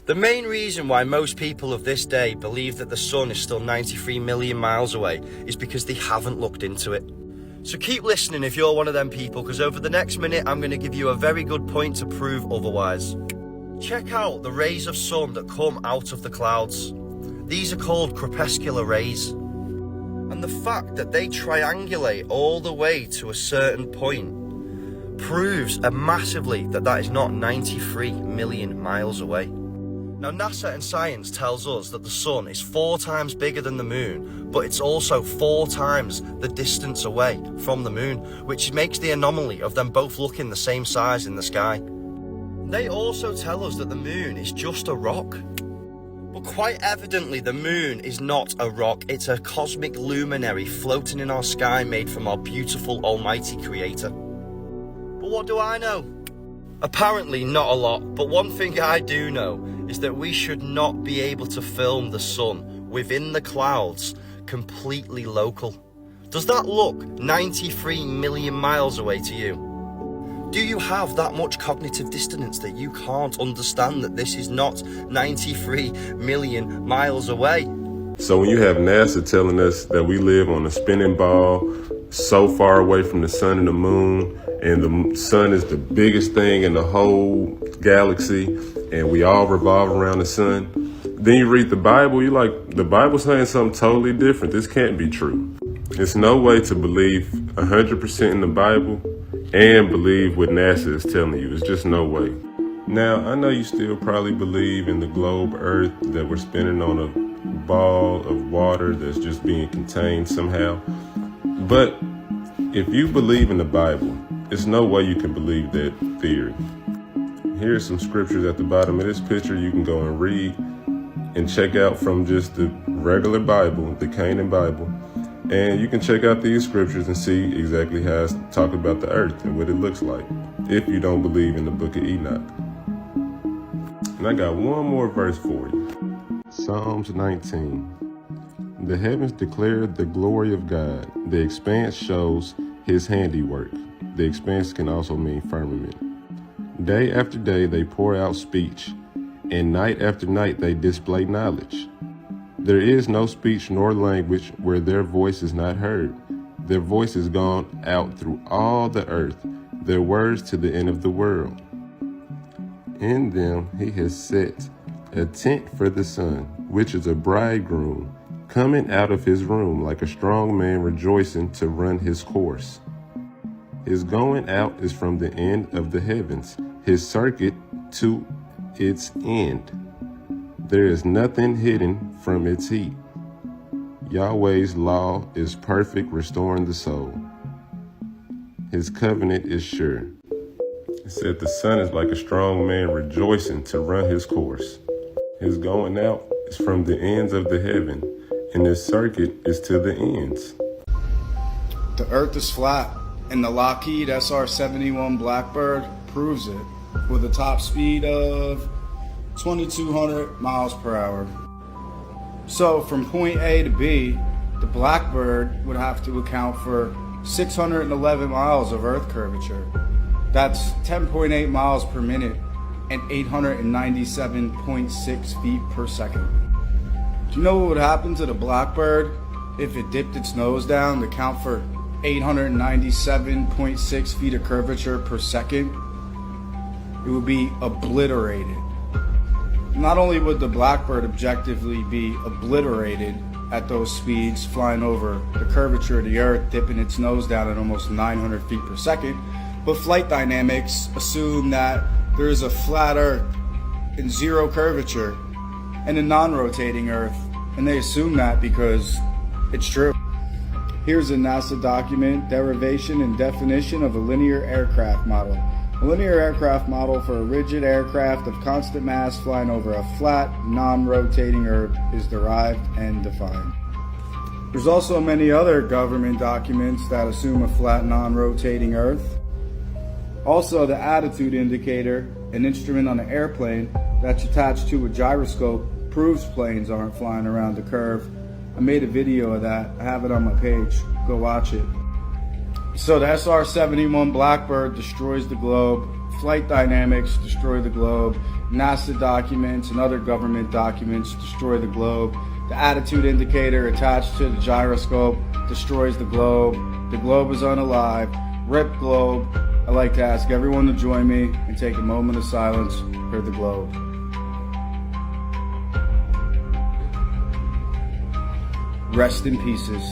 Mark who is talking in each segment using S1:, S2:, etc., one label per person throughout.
S1: The main reason why most people of this day believe that the sun is still 93 million miles away is because they haven't looked into it. So keep listening if you're one of them people, because over the next minute I'm going to give you a very good point to prove otherwise. Check out the rays of sun that come out of the clouds. These are called crepuscular rays. And the fact that they triangulate all the way to a certain point proves massively that that is not 93 million miles away. Now, NASA and science tells us that the sun is 4 times bigger than the moon, but it's also 4 times the distance away from the moon, which makes the anomaly of them both looking the same size in the sky. They also tell us that the moon is just a rock. But quite evidently, the moon is not a rock, it's a cosmic luminary floating in our sky made from our beautiful almighty creator. But what do I know? Apparently not a lot, but one thing I do know is that we should not be able to film the sun within the clouds completely local. Does that look 93 million miles away to you? Do you have that much cognitive dissonance that you can't understand that this is not 93 million miles away?
S2: So when you have NASA telling us that we live on a spinning ball so far away from the sun and the moon, and the sun is the biggest thing in the whole galaxy, and we all revolve around the sun, then you read the Bible, you're like, the Bible's saying something totally different. This can't be true. There's no way to believe 100% in the Bible and believe what NASA is telling you. It's just no way. Now, I know you still probably believe in the globe Earth, that we're spinning on a ball of water that's just being contained somehow. But if you believe in the Bible, there's no way you can believe that theory. Here's some scriptures at the bottom of this picture you can go and read and check out from just the regular Bible, the Canaan Bible. And you can check out these scriptures and see exactly how it's talking about the earth and what it looks like, if you don't believe in the book of Enoch. And I got one more verse for you. Psalms 19. The heavens declare the glory of God. The expanse shows his handiwork. The expanse can also mean firmament. Day after day they pour out speech, and night after night they display knowledge. There is no speech nor language where their voice is not heard. Their voice is gone out through all the earth, their words to the end of the world. In them he has set a tent for the sun, which is a bridegroom, coming out of his room like a strong man rejoicing to run his course. His going out is from the end of the heavens, his circuit to its end. There is nothing hidden from its heat. Yahweh's law is perfect, restoring the soul. His covenant is sure. It said the sun is like a strong man rejoicing to run his course. His going out is from the ends of the heaven, and his circuit is to the ends.
S3: The earth is flat, and the Lockheed SR-71 Blackbird proves it with a top speed of 2,200 miles per hour. So from point A to B, the Blackbird would have to account for 611 miles of earth curvature. That's 10.8 miles per minute and 897.6 feet per second. Do you know what would happen to the Blackbird if it dipped its nose down to count for 897.6 feet of curvature per second? It would be obliterated. Not only would the Blackbird objectively be obliterated at those speeds, flying over the curvature of the earth, dipping its nose down at almost 900 feet per second, but flight dynamics assume that there is a flat earth and zero curvature and a non-rotating earth, and they assume that because it's true. Here's a NASA document, derivation and definition of a linear aircraft model. A linear aircraft model for a rigid aircraft of constant mass flying over a flat, non-rotating earth is derived and defined. There's also many other government documents that assume a flat, non-rotating earth. Also, the attitude indicator, an instrument on an airplane that's attached to a gyroscope, proves planes aren't flying around the curve. I made a video of that. I have it on my page. Go watch it. So the SR-71 Blackbird destroys the globe Flight dynamics destroy the globe. NASA documents and other government documents destroy the globe. The attitude indicator attached to the gyroscope destroys the globe. The globe is unalive. Rip globe. I'd like to ask everyone to join me and take a moment of silence for the globe. Rest in pieces.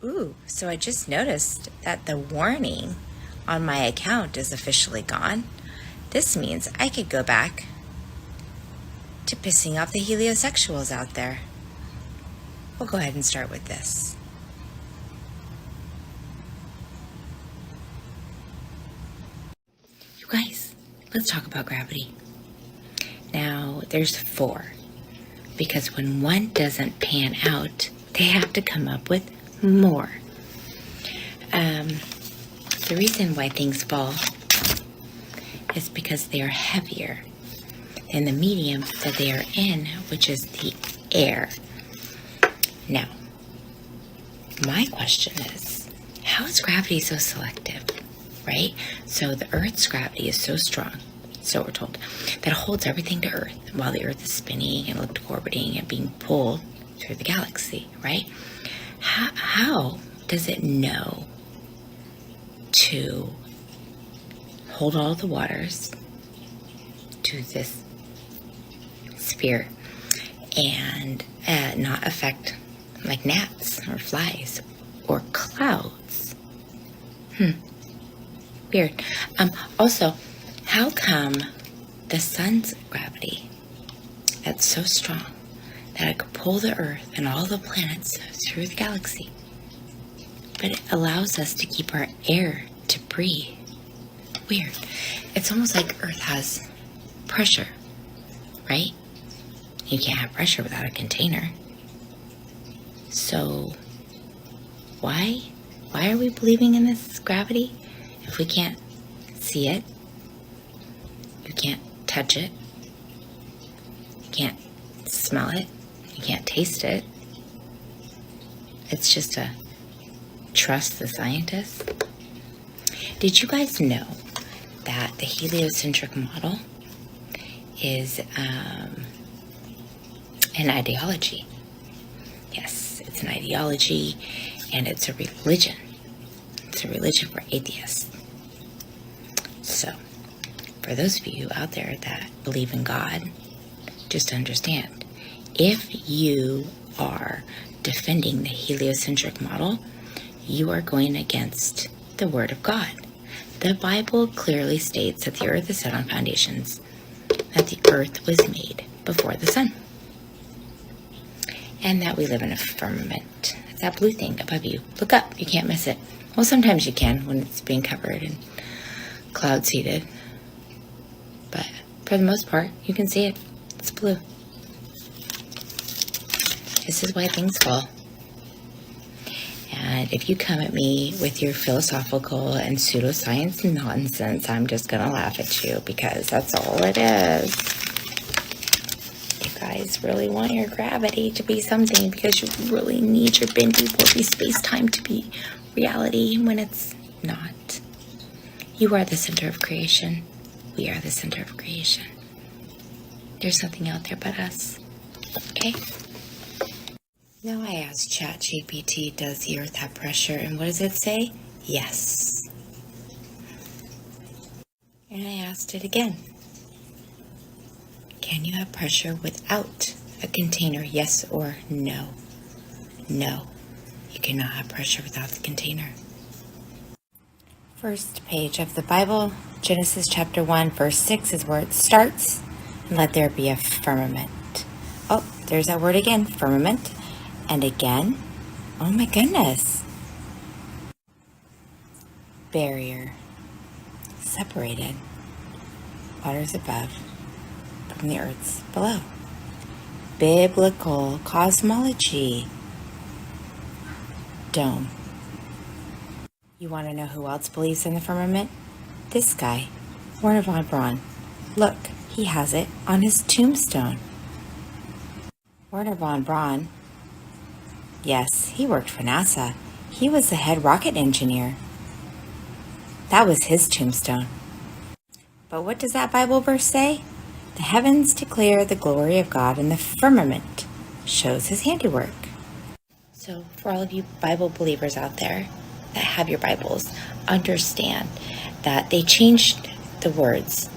S4: Ooh, so I just noticed that the warning on my account is officially gone. This means I could go back to pissing off the heliosexuals out there. We'll go ahead and start with this. You guys, let's talk about gravity. Now, there's 4, because when one doesn't pan out, they have to come up with more. The reason why things fall is because they are heavier than the medium that they are in, which is the air. Now, my question is, how is gravity so selective, right? So the Earth's gravity is so strong, so we're told, that it holds everything to Earth while the Earth is spinning and elliptic orbiting and being pulled through the galaxy, right? How does it know to hold all the waters to this sphere and not affect like gnats or flies or clouds? Weird. Also, how come the sun's gravity that's so strong that it could pull the Earth and all the planets through the galaxy, but it allows us to keep our air to breathe? Weird. It's almost like Earth has pressure, right? You can't have pressure without a container. So why are we believing in this gravity if we can't see it? You can't touch it. You can't smell it. You can't taste it. It's just a trust the scientists. Did you guys know that the heliocentric model is an ideology? Yes, it's an ideology, and it's a religion. It's a religion for atheists. So, for those of you out there that believe in God, just understand, if you are defending the heliocentric model, you are going against the Word of God. The Bible clearly states that the earth is set on foundations, that the earth was made before the sun, and that we live in a firmament. It's that blue thing above you. Look up, you can't miss it. Well, sometimes you can when it's being covered and cloud seeded, but for the most part, you can see it. It's blue. This is why things fall. And if you come at me with your philosophical and pseudoscience nonsense, I'm just going to laugh at you, because that's all it is. You guys really want your gravity to be something because you really need your bendy, warpy space-time to be reality when it's not. You are the center of creation. We are the center of creation. There's nothing out there but us. Okay? Now I asked ChatGPT, does the earth have pressure? And what does it say? Yes. And I asked it again. Can you have pressure without a container? Yes or no? No. You cannot have pressure without the container. First page of the Bible, Genesis chapter 1, verse 6 is where it starts. And let there be a firmament. Oh, there's that word again, firmament. And again, oh my goodness. Barrier. Separated. Waters above from the earth's below. Biblical cosmology. Dome. You want to know who else believes in the firmament? This guy, Wernher von Braun. Look, he has it on his tombstone. Wernher von Braun. Yes, he worked for NASA. He was the head rocket engineer. That was his tombstone. But what does that Bible verse say? The heavens declare the glory of God, and the firmament shows his handiwork. So for all of you Bible believers out there that have your Bibles, understand that they changed the words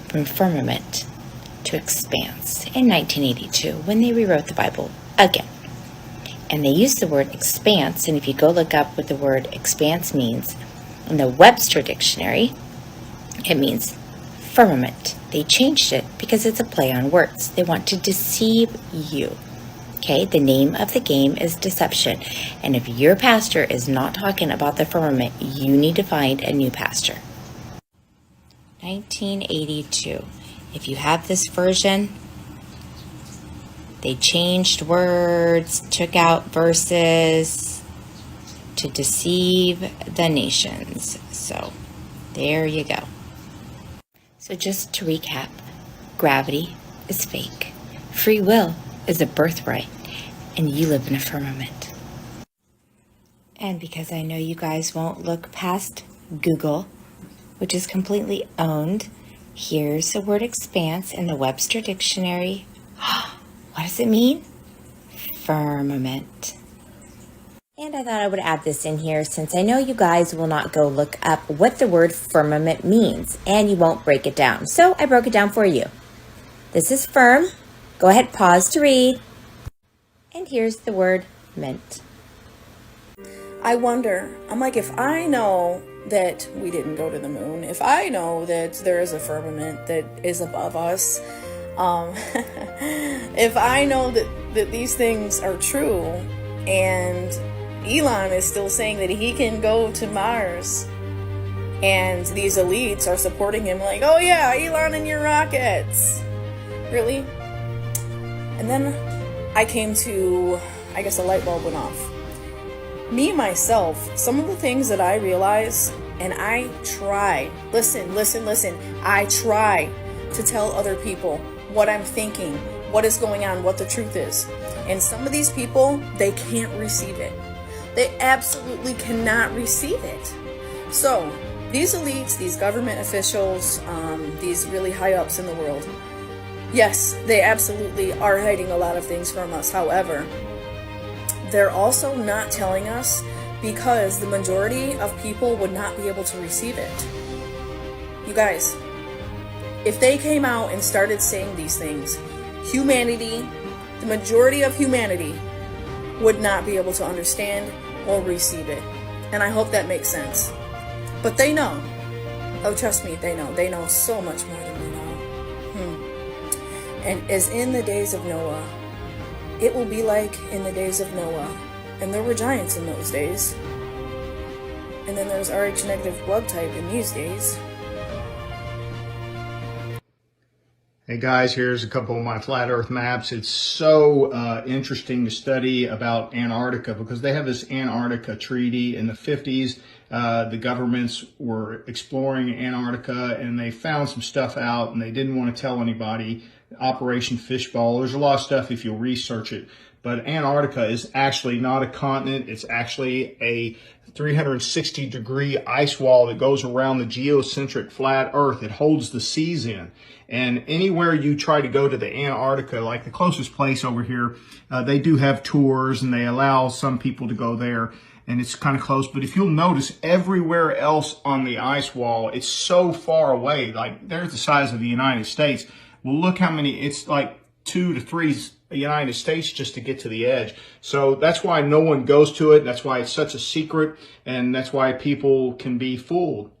S4: from firmament to expanse in 1982 when they rewrote the Bible again. And they used the word expanse, and if you go look up what the word expanse means in the Webster dictionary, it means firmament. They changed it because it's a play on words. They want to deceive you. Okay, the name of the game is deception. And if your pastor is not talking about the firmament, you need to find a new pastor. 1982. If you have this version, they changed words, took out verses to deceive the nations. So there you go. So just to recap, gravity is fake. Free will is a birthright, and you live in a firmament. And because I know you guys won't look past Google, which is completely owned, here's the word expanse in the Webster dictionary. What does it mean? Firmament. And I thought I would add this in here since I know you guys will not go look up what the word firmament means, and you won't break it down. So I broke it down for you. This is firm. Go ahead, pause to read. And here's the word ment.
S5: I wonder, I'm like, if I know that we didn't go to the moon, if I know that there is a firmament that is above us, if I know that these things are true, and Elon is still saying that he can go to Mars, and these elites are supporting him like, oh yeah, Elon and your rockets. Really? And then I came to, I guess a light bulb went off. Me, myself, some of the things that I realize, and I try, listen, I try to tell other people what I'm thinking, what is going on, what the truth is. And some of these people, they can't receive it. They absolutely cannot receive it. So these elites, these government officials, these really high ups in the world, yes, they absolutely are hiding a lot of things from us. However, they're also not telling us because the majority of people would not be able to receive it. You guys, if they came out and started saying these things, humanity, the majority of humanity would not be able to understand or receive it. And I hope that makes sense. But they know. Oh, trust me, they know. They know so much more than we know. And as in the days of Noah, it will be like in the days of Noah. And there were giants in those days. And then there's Rh negative blood type in these days.
S6: Hey guys, here's a couple of my flat earth maps. It's so interesting to study about Antarctica because they have this Antarctica treaty in the 50s. The governments were exploring Antarctica and they found some stuff out and they didn't want to tell anybody. Operation Fishbowl. There's a lot of stuff if you'll research it. But Antarctica is actually not a continent. It's actually a 360-degree ice wall that goes around the geocentric flat Earth. It holds the seas in. And anywhere you try to go to the Antarctica, like the closest place over here, they do have tours and they allow some people to go there. And it's kind of close. But if you'll notice, everywhere else on the ice wall, it's so far away. Like, there's the size of the United States. Well, look how many, it's like 2 to 3 United States just to get to the edge. So that's why no one goes to it. That's why it's such a secret. And that's why people can be fooled.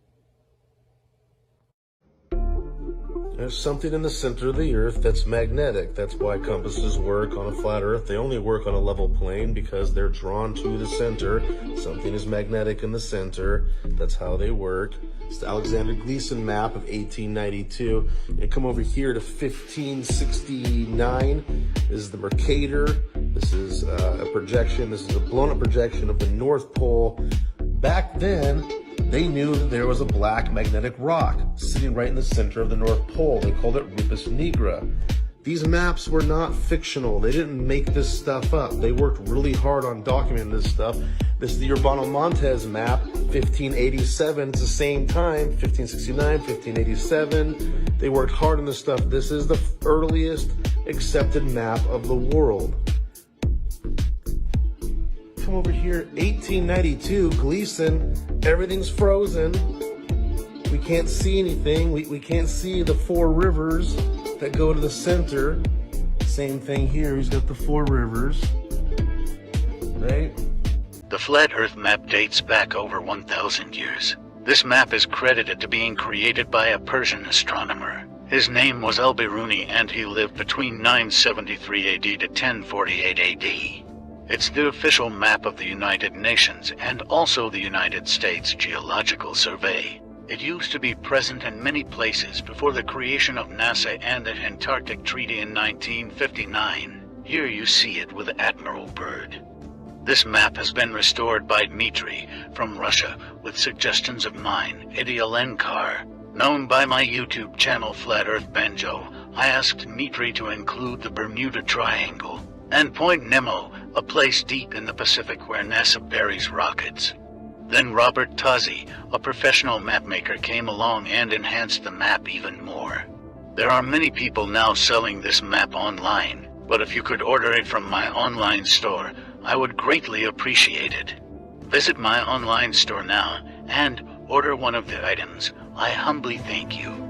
S7: There's something in the center of the earth that's magnetic. That's why compasses work on a flat earth. They only work on a level plane because they're drawn to the center. Something is magnetic in the center. That's how they work. It's the Alexander Gleason map of 1892. You come over here to 1569. This is the Mercator. This is a projection. This is a blown up projection of the North Pole. Back then, they knew that there was a black magnetic rock sitting right in the center of the North Pole. They called it Rufus Nigra. These maps were not fictional. They didn't make this stuff up. They worked really hard on documenting this stuff. This is the Urbano Montes map, 1587. It's the same time, 1569, 1587. They worked hard on this stuff. This is the earliest accepted map of the world. Come over here, 1892, Gleason. Everything's frozen. We can't see anything. We can't see the 4 rivers that go to the center. Same thing here. He's got the 4 rivers, right?
S8: The flat Earth map dates back over 1,000 years. This map is credited to being created by a Persian astronomer. His name was Al-Biruni, and he lived between 973 AD to 1048 AD. It's the official map of the United Nations and also the United States Geological Survey. It used to be present in many places before the creation of NASA and the Antarctic Treaty in 1959. Here you see it with Admiral Byrd. This map has been restored by Dmitry from Russia with suggestions of mine, Heliocentrism. Known by my YouTube channel Flat Earth Banjo, I asked Dmitry to include the Bermuda Triangle and Point Nemo, a place deep in the Pacific where NASA buries rockets. Then Robert Tozzi, a professional mapmaker, came along and enhanced the map even more. There are many people now selling this map online, but if you could order it from my online store, I would greatly appreciate it. Visit my online store now and order one of the items. I humbly thank you.